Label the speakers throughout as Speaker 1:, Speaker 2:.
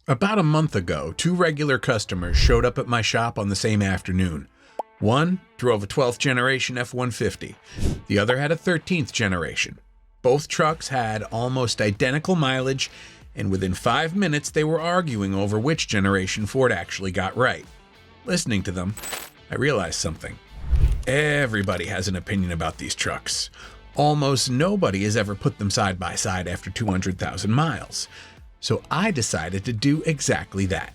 Speaker 1: About a month ago, two regular customers showed up at my shop on the same afternoon. One drove a 12th generation F-150. The other had a 13th generation. Both trucks had almost identical mileage, and within 5 minutes they were arguing over which generation Ford actually got right. Listening to them, I realized something. Everybody has an opinion about these trucks. Almost nobody has ever put them side by side after 200,000 miles. So I decided to do exactly that.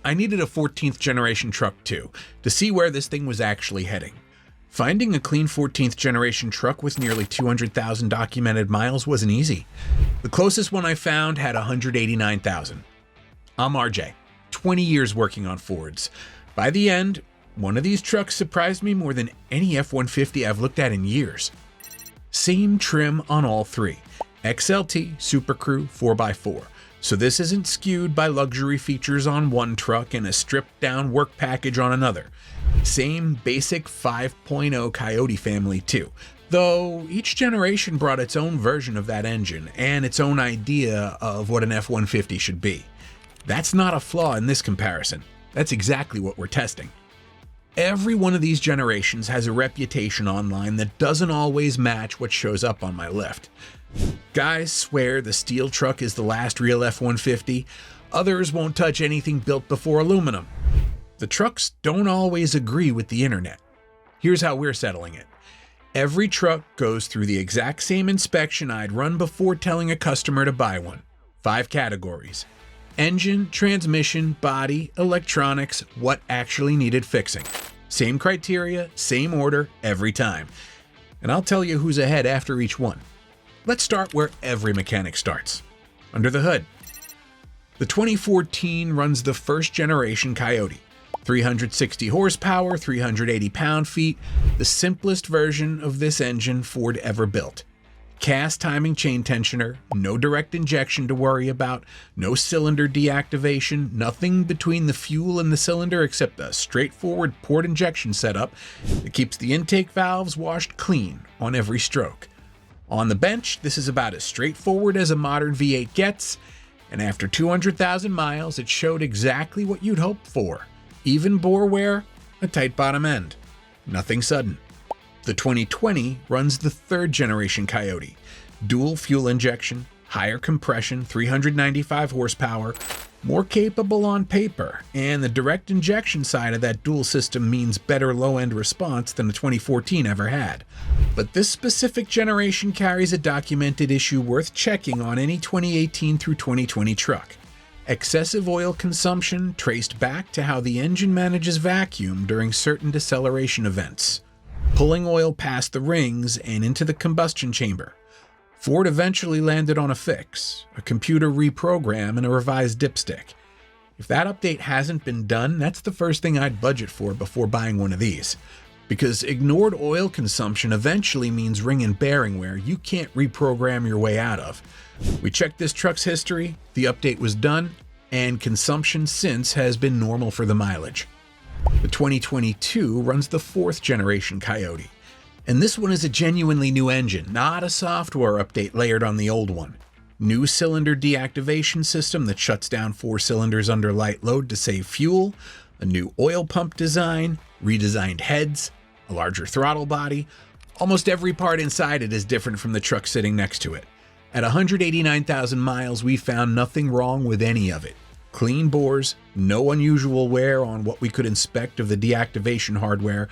Speaker 1: I needed a 14th generation truck too, to see where this thing was actually heading. Finding a clean 14th generation truck with nearly 200,000 documented miles wasn't easy. The closest one I found had 189,000. I'm RJ, 20 years working on Fords. By the end, one of these trucks surprised me more than any F-150 I've looked at in years. Same trim on all three, XLT SuperCrew 4x4. So this isn't skewed by luxury features on one truck and a stripped-down work package on another. Same basic 5.0 Coyote family too, though each generation brought its own version of that engine and its own idea of what an F-150 should be. That's not a flaw in this comparison. That's exactly what we're testing. Every one of these generations has a reputation online that doesn't always match what shows up on my lift. Guys swear the steel truck is the last real F-150. Others won't touch anything built before aluminum. The trucks don't always agree with the internet. Here's how we're settling it. Every truck goes through the exact same inspection I'd run before telling a customer to buy one. 5 categories: engine, transmission, body, electronics, what actually needed fixing. Same criteria, same order, every time. And I'll tell you who's ahead after each one. Let's start where every mechanic starts, under the hood. The 2014 runs the first generation Coyote. 360 horsepower, 380 pound-feet, the simplest version of this engine Ford ever built. Cast timing chain tensioner, no direct injection to worry about, no cylinder deactivation, nothing between the fuel and the cylinder except a straightforward port injection setup that keeps the intake valves washed clean on every stroke. On the bench, this is about as straightforward as a modern V8 gets, and after 200,000 miles, it showed exactly what you'd hoped for. Even bore wear, a tight bottom end. Nothing sudden. The 2020 runs the 3rd generation Coyote. Dual fuel injection, higher compression, 395 horsepower, more capable on paper, and the direct injection side of that dual system means better low-end response than the 2014 ever had. But this specific generation carries a documented issue worth checking on any 2018 through 2020 truck. Excessive oil consumption traced back to how the engine manages vacuum during certain deceleration events, pulling oil past the rings and into the combustion chamber. Ford eventually landed on a fix, a computer reprogram, and a revised dipstick. If that update hasn't been done, that's the first thing I'd budget for before buying one of these. Because ignored oil consumption eventually means ring and bearing wear you can't reprogram your way out of. We checked this truck's history, the update was done, and consumption since has been normal for the mileage. The 2022 runs the 4th generation Coyote. And this one is a genuinely new engine, not a software update layered on the old one. New cylinder deactivation system that shuts down 4 cylinders under light load to save fuel, a new oil pump design, redesigned heads, a larger throttle body. Almost every part inside it is different from the truck sitting next to it. At 189,000 miles, we found nothing wrong with any of it. Clean bores, no unusual wear on what we could inspect of the deactivation hardware.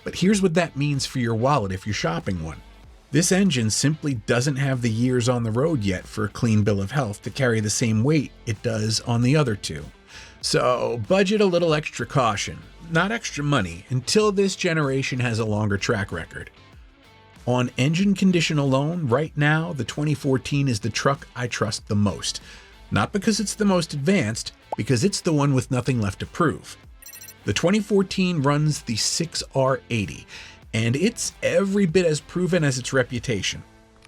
Speaker 1: But here's what that means for your wallet if you're shopping one. This engine simply doesn't have the years on the road yet for a clean bill of health to carry the same weight it does on the other two. So budget a little extra caution, not extra money, until this generation has a longer track record. On engine condition alone, right now, the 2014 is the truck I trust the most. Not because it's the most advanced, because it's the one with nothing left to prove. The 2014 runs the 6R80, and it's every bit as proven as its reputation.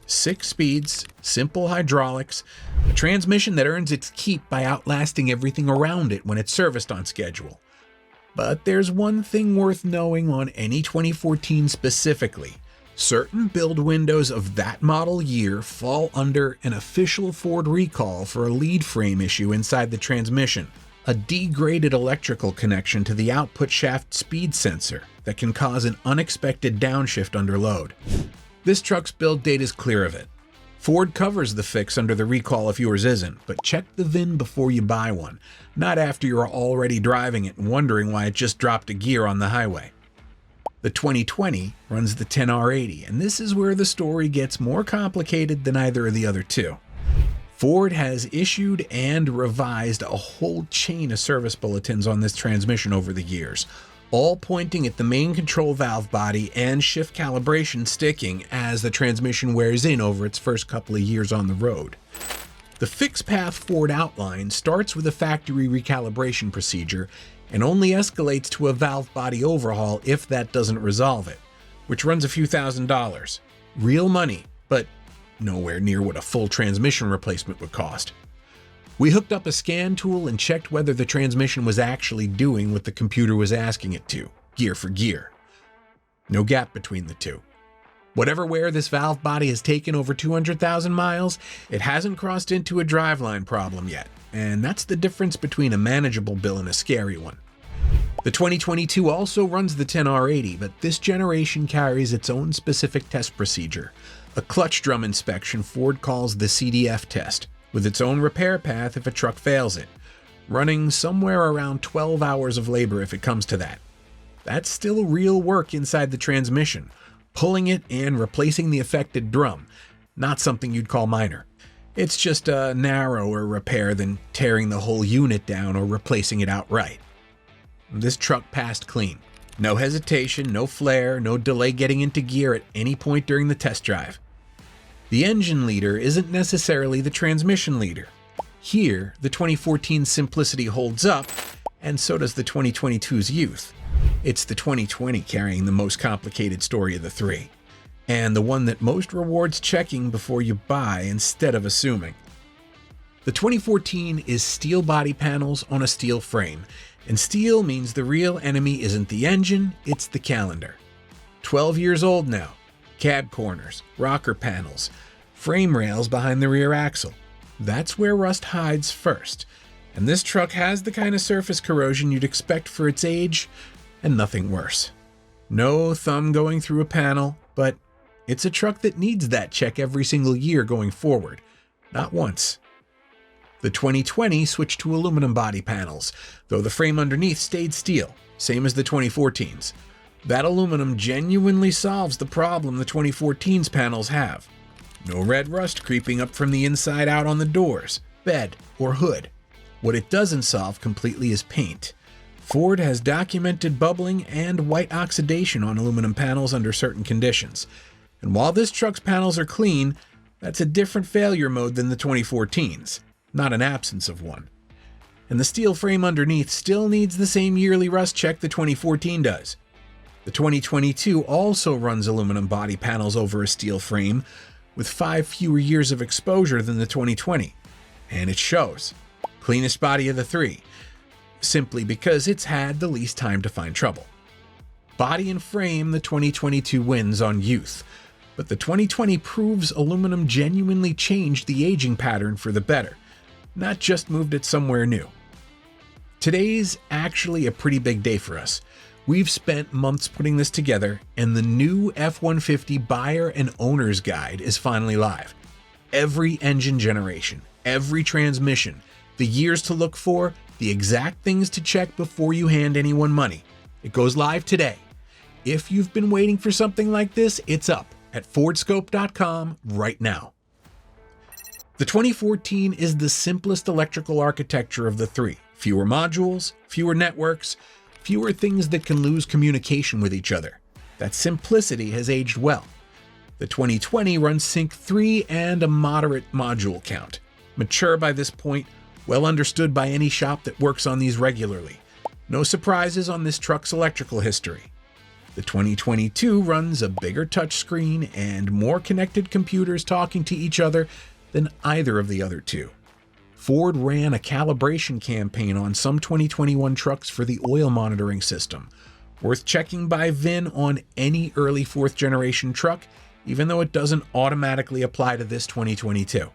Speaker 1: 6 speeds, simple hydraulics, a transmission that earns its keep by outlasting everything around it when it's serviced on schedule. But there's one thing worth knowing on any 2014 specifically. Certain build windows of that model year fall under an official Ford recall for a lead frame issue inside the transmission, a degraded electrical connection to the output shaft speed sensor that can cause an unexpected downshift under load. This truck's build date is clear of it. Ford covers the fix under the recall if yours isn't, but check the VIN before you buy one, not after you're already driving it and wondering why it just dropped a gear on the highway. The 2020 runs the 10R80, and this is where the story gets more complicated than either of the other two. Ford has issued and revised a whole chain of service bulletins on this transmission over the years, all pointing at the main control valve body and shift calibration sticking as the transmission wears in over its first couple of years on the road. The fix path Ford outlined starts with a factory recalibration procedure and only escalates to a valve body overhaul if that doesn't resolve it, which runs a few $1,000s. Real money, but nowhere near what a full transmission replacement would cost. We hooked up a scan tool and checked whether the transmission was actually doing what the computer was asking it to, gear for gear. No gap between the two. Whatever wear this valve body has taken over 200,000 miles, it hasn't crossed into a driveline problem yet, and that's the difference between a manageable bill and a scary one. The 2022 also runs the 10R80, but this generation carries its own specific test procedure, a clutch drum inspection Ford calls the CDF test, with its own repair path if a truck fails it, running somewhere around 12 hours of labor if it comes to that. That's still real work inside the transmission, pulling it and replacing the affected drum, not something you'd call minor. It's just a narrower repair than tearing the whole unit down or replacing it outright. This truck passed clean. No hesitation, no flare, no delay getting into gear at any point during the test drive. The engine leader isn't necessarily the transmission leader. Here, the 2014 simplicity holds up, and so does the 2022's youth. It's the 2020 carrying the most complicated story of the three, and the one that most rewards checking before you buy instead of assuming. The 2014 is steel body panels on a steel frame, and steel means the real enemy isn't the engine, it's the calendar. 12 years old now. Cab corners, rocker panels, frame rails behind the rear axle. That's where rust hides first, and this truck has the kind of surface corrosion you'd expect for its age, and nothing worse. No thumb going through a panel, but it's a truck that needs that check every single year going forward, not once. The 2020 switched to aluminum body panels, though the frame underneath stayed steel, same as the 2014's. That aluminum genuinely solves the problem the 2014's panels have. No red rust creeping up from the inside out on the doors, bed, or hood. What it doesn't solve completely is paint. Ford has documented bubbling and white oxidation on aluminum panels under certain conditions. And while this truck's panels are clean, that's a different failure mode than the 2014's, not an absence of one. And the steel frame underneath still needs the same yearly rust check the 2014 does. The 2022 also runs aluminum body panels over a steel frame, with 5 fewer years of exposure than the 2020. And it shows. Cleanest body of the three, simply because it's had the least time to find trouble. Body and frame, the 2022 wins on youth, but the 2020 proves aluminum genuinely changed the aging pattern for the better, not just moved it somewhere new. Today's actually a pretty big day for us. We've spent months putting this together, and the new F-150 buyer and owner's guide is finally live. Every engine generation, every transmission, the years to look for, the exact things to check before you hand anyone money. It goes live today. If you've been waiting for something like this, it's up at Fordscope.com right now. The 2014 is the simplest electrical architecture of the three. Fewer modules, fewer networks, fewer things that can lose communication with each other. That simplicity has aged well. The 2020 runs Sync 3 and a moderate module count. Mature by this point, well understood by any shop that works on these regularly. No surprises on this truck's electrical history. The 2022 runs a bigger touchscreen and more connected computers talking to each other than either of the other two. Ford ran a calibration campaign on some 2021 trucks for the oil monitoring system, Worth checking by VIN on any early 4th generation truck, even though it doesn't automatically apply to this 2022.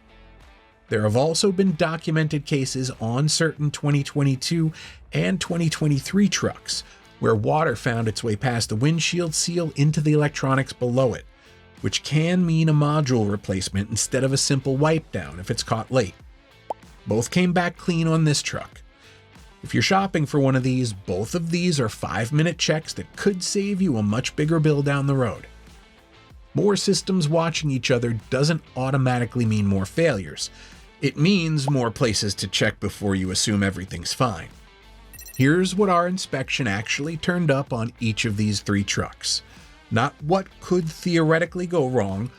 Speaker 1: There have also been documented cases on certain 2022 and 2023 trucks where water found its way past the windshield seal into the electronics below it, which can mean a module replacement instead of a simple wipe down if it's caught late. Both came back clean on this truck. If you're shopping for one of these, both of these are 5-minute checks that could save you a much bigger bill down the road. More systems watching each other doesn't automatically mean more failures. It means more places to check before you assume everything's fine. Here's what our inspection actually turned up on each of these 3 trucks. Not what could theoretically go wrong,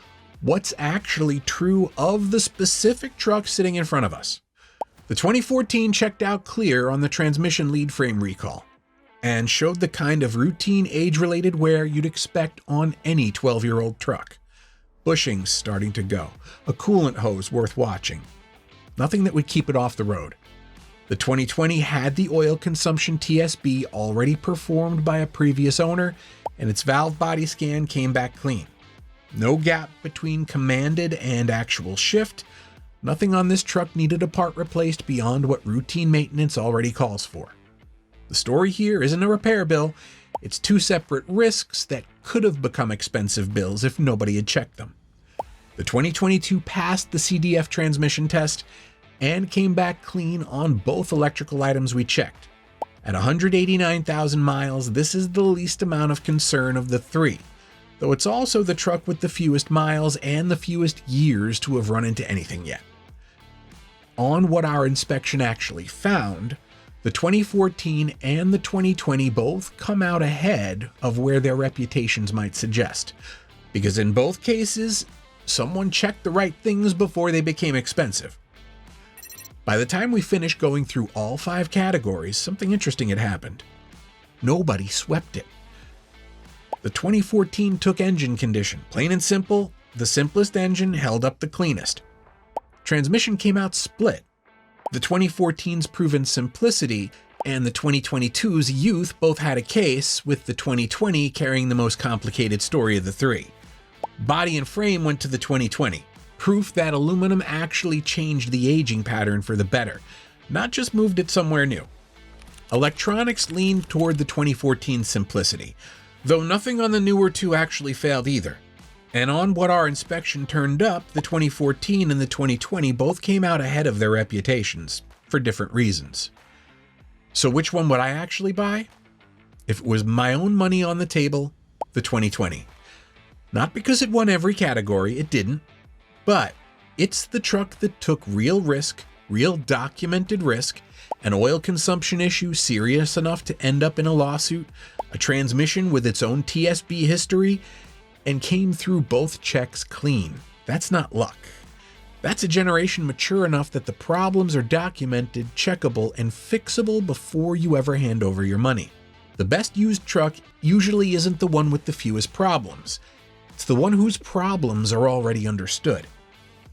Speaker 1: what's actually true of the specific truck sitting in front of us. The 2014 checked out clear on the transmission lead frame recall and showed the kind of routine age-related wear you'd expect on any 12-year-old truck. Bushings starting to go, a coolant hose worth watching. Nothing that would keep it off the road. The 2020 had the oil consumption TSB already performed by a previous owner, and its valve body scan came back clean. No gap between commanded and actual shift. Nothing on this truck needed a part replaced beyond what routine maintenance already calls for. The story here isn't a repair bill, it's 2 separate risks that could have become expensive bills if nobody had checked them. The 2022 passed the CDF transmission test and came back clean on both electrical items we checked. At 189,000 miles, this is the least amount of concern of the 3, though it's also the truck with the fewest miles and the fewest years to have run into anything yet. On what our inspection actually found, the 2014 and the 2020 both come out ahead of where their reputations might suggest, because in both cases, someone checked the right things before they became expensive. By the time we finished going through all 5 categories, something interesting had happened. Nobody swept it. The 2014 took engine condition. Plain and simple, the simplest engine held up the cleanest. Transmission came out split. The 2014's proven simplicity and the 2022's youth both had a case, with the 2020 carrying the most complicated story of the 3. Body and frame went to the 2020. Proof that aluminum actually changed the aging pattern for the better, not just moved it somewhere new. Electronics leaned toward the 2014 simplicity, though nothing on the newer 2 actually failed either. And on what our inspection turned up, the 2014 and the 2020 both came out ahead of their reputations, for different reasons. So which one would I actually buy? If it was my own money on the table, the 2020. Not because it won every category, it didn't, but it's the truck that took real risk, real documented risk, an oil consumption issue serious enough to end up in a lawsuit, a transmission with its own TSB history, and came through both checks clean. That's not luck. That's a generation mature enough that the problems are documented, checkable, and fixable before you ever hand over your money. The best used truck usually isn't the one with the fewest problems. It's the one whose problems are already understood.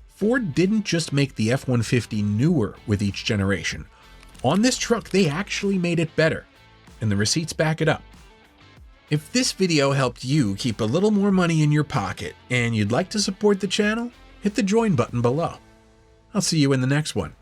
Speaker 1: Ford didn't just make the F-150 newer with each generation. On this truck, they actually made it better, and the receipts back it up. If this video helped you keep a little more money in your pocket and you'd like to support the channel, hit the join button below. I'll see you in the next one.